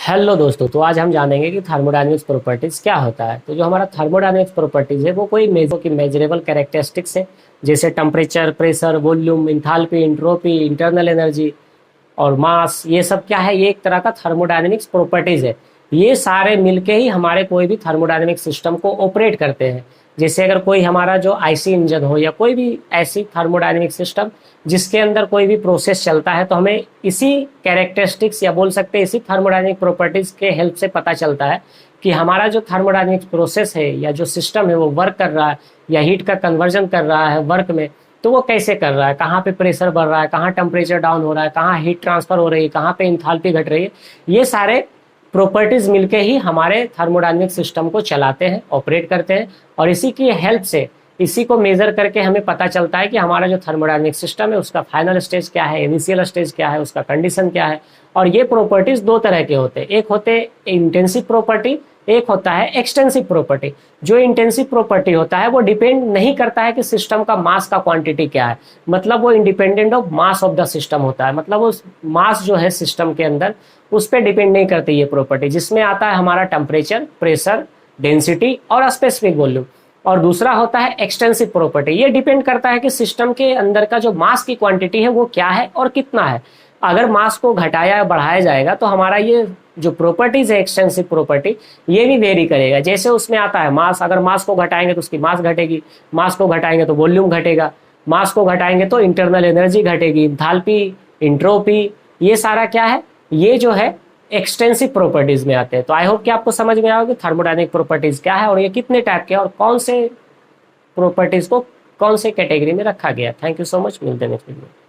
Hello दोस्तों, तो आज हम जानेंगे कि थर्मोडायनेमिक्स प्रॉपर्टीज क्या होता है। तो जो हमारा थर्मोडायनेमिक्स प्रॉपर्टीज है वो कोई मेजरेबल कैरेक्टरिस्टिक्स है, जैसे temperature, pressure, volume, enthalpy, entropy, internal energy और मास। ये सब क्या है, ये एक तरह का थर्मोडायनेमिक्स प्रॉपर्टीज है। ये सारे मिलके ही हमारे कोई भी थर्मोडायनेमिक सिस्टम को ऑपरेट करते हैं। जैसे अगर कोई हमारा जो आईसी इंजन हो या कोई भी ऐसी थर्मोडायनेमिक सिस्टम जिसके अंदर कोई भी प्रोसेस चलता है, तो हमें इसी कैरेक्टरिस्टिक्स या बोल सकते हैं इसी थर्मोडायनेमिक प्रॉपर्टीज के हेल्प से पता चलता है कि हमारा जो थर्मोडायनेमिक प्रोसेस है या जो सिस्टम है वो वर्क कर रहा है या हीट का कन्वर्जन कर रहा है वर्क में, तो वो कैसे कर रहा है, कहाँ पे प्रेशर बढ़ रहा है, कहाँ टेम्परेचर डाउन हो रहा है, कहाँ हीट ट्रांसफर हो रही है, कहाँ पे इंथाल्पी घट रही है। ये सारे प्रॉपर्टीज मिलके ही हमारे थर्मोडायनेमिक सिस्टम को चलाते हैं, ऑपरेट करते हैं। और इसी की हेल्प से, इसी को मेजर करके हमें पता चलता है कि हमारा जो थर्मोडायनेमिक सिस्टम है उसका फाइनल स्टेज क्या है, इनिशियल स्टेज क्या है, उसका कंडीशन क्या है। और ये प्रॉपर्टीज दो तरह के होते हैं, एक होते इंटेंसिव प्रॉपर्टी, एक होता है एक्सटेंसिव प्रॉपर्टी। जो इंटेंसिव प्रॉपर्टी होता है वो डिपेंड नहीं करता है कि सिस्टम का मास का क्वांटिटी क्या है, मतलब वो independent of mass of the system होता है। मतलब वो मास जो है सिस्टम के अंदर उस पर डिपेंड नहीं करती ये प्रॉपर्टी, जिसमें आता है हमारा टेम्परेचर, प्रेशर, डेंसिटी और स्पेसिफिक वॉल्यूम। और दूसरा होता है एक्सटेंसिव प्रॉपर्टी, ये डिपेंड करता है कि सिस्टम के अंदर का जो मास की क्वांटिटी है वो क्या है और कितना है। अगर मास को घटाया या बढ़ाया जाएगा तो हमारा ये जो प्रॉपर्टीज है एक्सटेंसिव प्रॉपर्टी, ये भी वेरी करेगा। जैसे उसमें आता है मास, अगर मास को घटाएंगे तो उसकी मास घटेगी, मास को घटाएंगे तो वॉल्यूम घटेगा, मास को घटाएंगे तो इंटरनल एनर्जी घटेगी, इंथाल्पी, इंट्रोपी, ये सारा क्या है, ये जो है एक्सटेंसिव प्रॉपर्टीज में आते हैं। तो आई होप कि आपको समझ में आओगे थर्मोडायनेमिक प्रॉपर्टीज क्या है और ये कितने टाइप के और कौन से प्रॉपर्टीज को कौन से कैटेगरी में रखा गया। थैंक यू सो मच, मिलते हैं नेक्स्ट वीडियो।